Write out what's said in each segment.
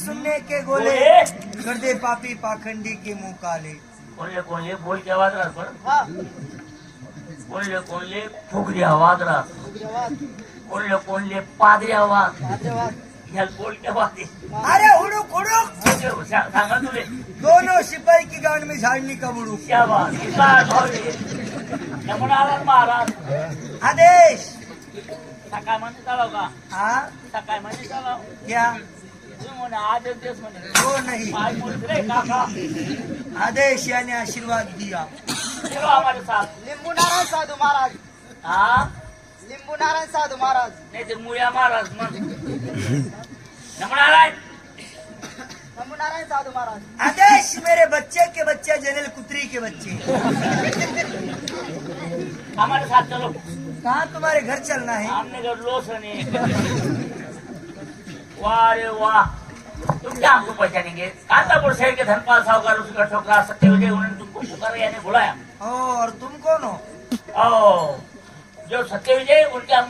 सुनने के गोले कर दे पापी पाखंडी के मुंह काले। कोणले बोल के आवाज राहत पण कोणले फुगडी आवाज राहत कोणले पादरी आवाज ह्याला बोल के आवाज अरे हुडुक हुडुक सांगा तुले दोनों सिपाही की गांड में झाड़नी का बुड़ू। क्या बात महाराज आदेश सकाळ म्हणजे चालव का हाँ सकाळ म्हणजे चालव क्या तुम्ही म्हणे आज दिवस म्हणे वो नहीं आज बोलत रे काका आदेश यानी आशीर्वाद दिया। चलो हमारे साथ लिंबू नारायण साधू महाराज हाँ लिंबू नारायण साधू महाराज नहीं तो मुळ्या महाराज मग नमनारायण लिंबू नारायण साधू महाराज आदेश मेरे बच्चे के बच्चे जनरल कुतरी के बच्चे हमारे साथ चलो कहाँ तुम्हारे घर चलना है? हमने घर लोसने वाह रे वाह तुम क्या हमको पहचानेंगे कांतापुर शहर के धनपाल साहूकार उसका ठोकरा सत्यविजय उन्होंने तुमको पुकारा यानी बुलाया। और तुम कौन हो? ओ जो सत्यविजय उनके हम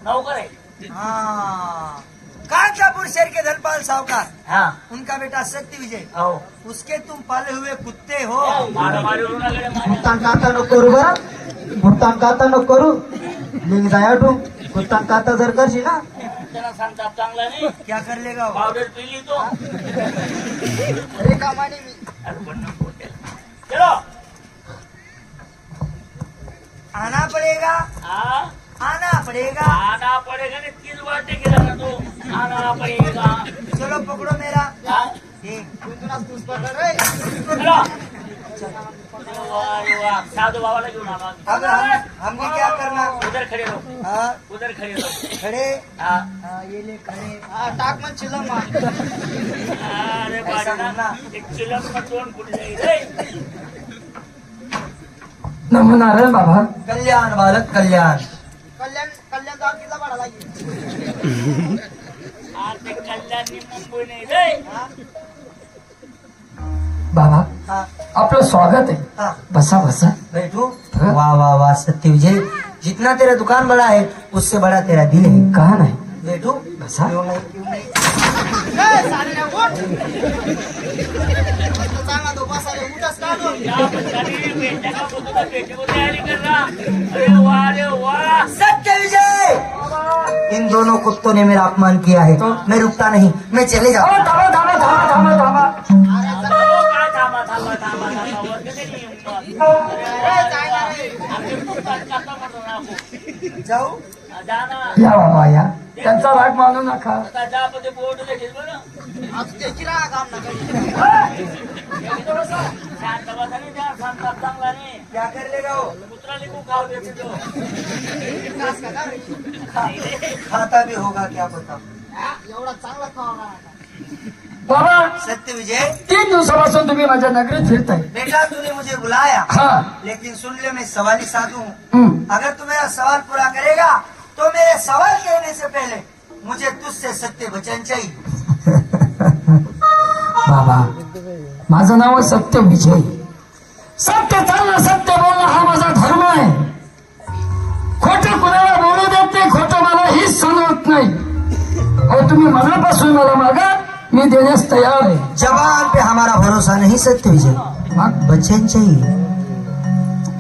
नौकर है। हाँ कांतापुर शहर के धनपाल साहूकार हाँ उनका बेटा सत्य विजय ओ उसके तुम पाले हुए कुत्ते हो। मारा मारी उन्होंने भुगतान खाता नको करू बरं भुगतान खाता नको करू लिंक जाया तू भुगतान खाता जर करशील ना त्यांना सांगता चांगला नाही क्या कर लेगा वो? पावडर पिली तो रेखामाने मी अरे पण नको त्याला. चलो आना पड़ेगा हाँ आना पड़ेगा। आना पड़ेगा नहीं 3 बाटे गिरा ना तो आना पड़ेगा। चलो पकड़ो मेरा हाँ? ये गुंतुनास तूच पकड रे चलो वाह वाह साधू बाबाला घेऊन आला अब हमने क्या करना? उधर खड़े रहो हाँ उधर खड़े रहो खड़े हाँ हाँ ये ले खड़े हा टाक मन चिल्लम मा अरे ऐसा बाळा करना। एक चिलम में दोन कुठे जाईल रे नमो नारायण बाबा कल्याण बालक कल्याण। कल्याण कल्याण जाऊन किल्ला पाडा लागेल आज ते कल्याणी मुंबई नाही रे बाबा हाँ आपलं स्वागत आहे हाँ बसा बसा बैठो। हाँ। वाह वाह वाह सत्य विजय जितना तेरा दुकान बड़ा है उससे बड़ा तेरा दिल है। कहा नाही बैठो बसा। क्यों नहीं क्यों नहीं ए साले ना उठ चांगला तो बसाले उठस काढून क्या बचारी बेटे का बोलतो बेटे को तयारी कर रहा अरे वाह सत्य विजय इन दोनों कुत्तों ने मेरा अपमान किया है मैं रुकता नहीं मैं चले जाऊँ। थांबा थांबा थांबा थांबा थांबा काय थांबा वर्ग नाही जायला रे आम्ही पुस्तक करता म्हणतो ना आपण जाऊ जाना या बाबा या त्यांचा राग मानू नका आता ज्यामध्ये बोर्ड लगेच बरं आज त्याची राहा काम ना करी शांत बसा नाही त्या सांगतात चांगला नाही क्या कर लेगा वो? कुत्रा लिखू खाऊ देते तो विकास का रे खाता भी होगा क्या पता। एवढा चांगला खावा बाबा सत्य विजय 3 दिवसापासून तुम्ही माझ्या नगरीत फिरताय बेटा तूने मुझे बुलाया हा लेकिन सुन ले मैं सवाली साधु हूँ। हम्म. अगर तू मेरा सवाल पूरा करेगा तो मेरे सवाल कहने से पहले मुझे तुझसे सत्य वचन चाहिए। बाबा माझं नाव आहे सत्य विजय सत्य चालणं सत्य बोलणं हा माझा धर्म आहे खोटं कुणाला बोलू देत नाही खोटं मला हीच समजत नाही अहो तुम्ही मनापासून मला मागा मी देण्यास तयार आहे जबान पे हमारा भरोसा नहीं सत्य विजय मग वचन चाहिए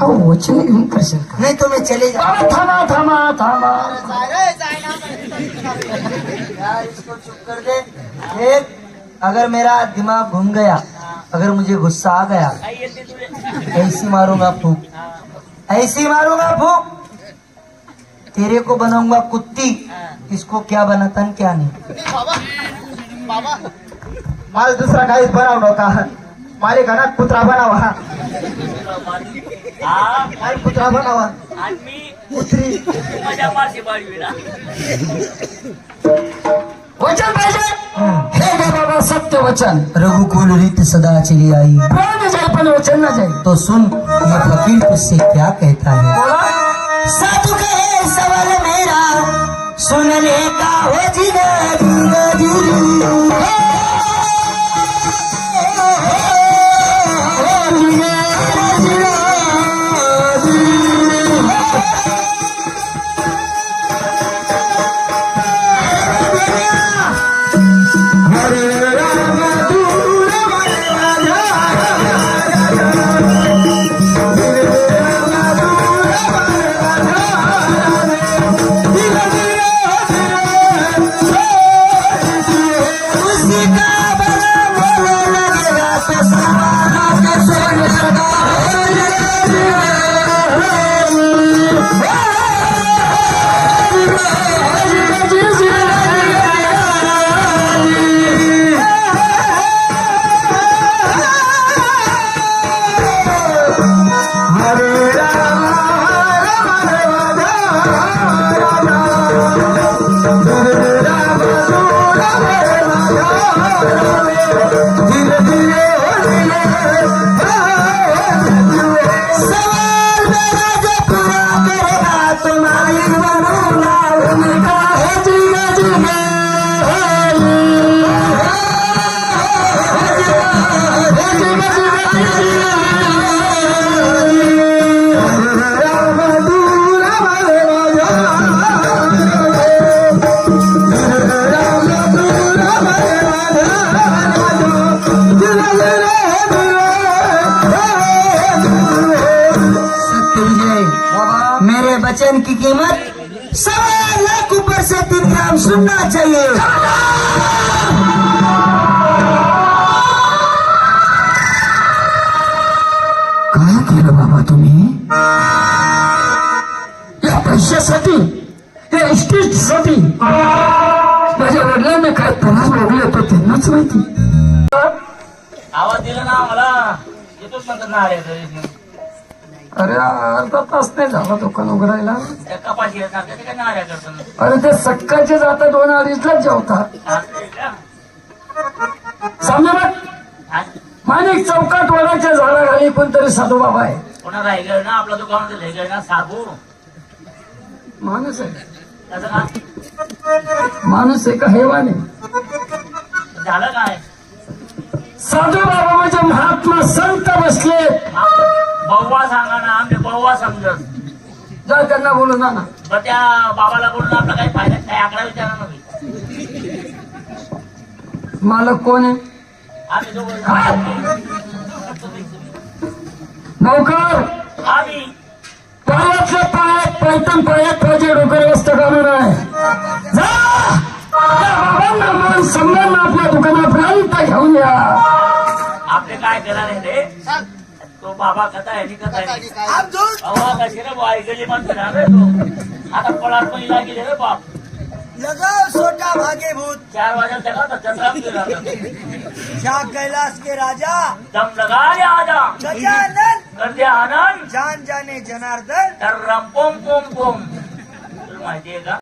अहो वचन घेऊन करशील का नहीं तो मैं चले जाऊँ। बाबा थांबा थांबा थांबा जाय रे जाय ना यार इसको चुप कर दे। देख अगर मेरा दिमाग घूम गया अगर मुझे गुस्सा आ गया काही येते तुले ऐसी मारूंगा फूक ऐसी मारूंगा फूक तेरे को बनाऊंगा कुत्ती इसको क्या बनाता न क्या नहीं। बाबा बाबा मला दुसरा काहीच बनाव नका माझ्या घरात कुत्रा बनावा हा काय कुत्रा बनावा आणि मी कुत्री माझ्या मासे बाळवीला वचन पाहिजे हे घे बाबा सत्य वचन रघुकुल रीत सदा चली आई प्राण जाईल पण वचन ना जाईल तो सुन ये फकीर तुझसे क्या कहता है। बोला साधु कहे सवाल मेरा सुनने का हो कीमत 1.25 लाख ऊपर से 3 ग्राम सुनना चाहिए। काय केलं बाबा तुम्ही या पैशासाठी, या इस्टेटसाठी? माझ्या वडिलांना काय त्रास भोगले होते त्यांनाच माहिती. आवाज दिला ना मला येतोच म्हणतात ना अरे घरी. अरे अर्धा तास नाही झाला दुकान उघडायला. त्या कपाशी येत ना त्याचे काय नाऱ्या करतात. अरे ते सकाळचे जाता 2-2:30 जेवतात. असं का? सामने बघ, हा? माणिक चौकात वडाच्या झाडाखाली कोणतरी साधू बाबा आहे. कोणा राहिलं ना आपल्या दुकानात राहिलं ना साबू माणूस आहे, त्याचं का माणूस आहे का हैवान आहे? झालं काय? साधू बाबा म्हणजे महात्मा संत बसले. बव्वा सांगा ना, आमचे बव्वा समजत. जा त्यांना बोलून जा ना. मग त्या बाबाला बोलून आपला काही फायदा काय? आकडा विचारा ना मी. मालक कोण आहे? आम्ही दोघं नौकर आम्ही पायातल्या पायात पैठण पायात पाहिजे डोकर व्यवस्था काढून आहे. जा त्या बाबांना मान सन्मान आपल्या दुकानापर्यंत घेऊन या. आपले काय करणार आहे रे? तो बाबा कथा आहे कथा आहे. अहो कशी रे बाई गेली म्हणते ना रे तो. आता पळार पण गेले रे बाप. लगाओ छोटा भागे भूत 4 वाजता त्याला तर चंद्राम गेला. जा कैलाश के राजा दम लगा रे आजा गजानन कर दे आनंद जान जाने जनार्दन तर रम पोम पोम पोम. तुला माहितीये का?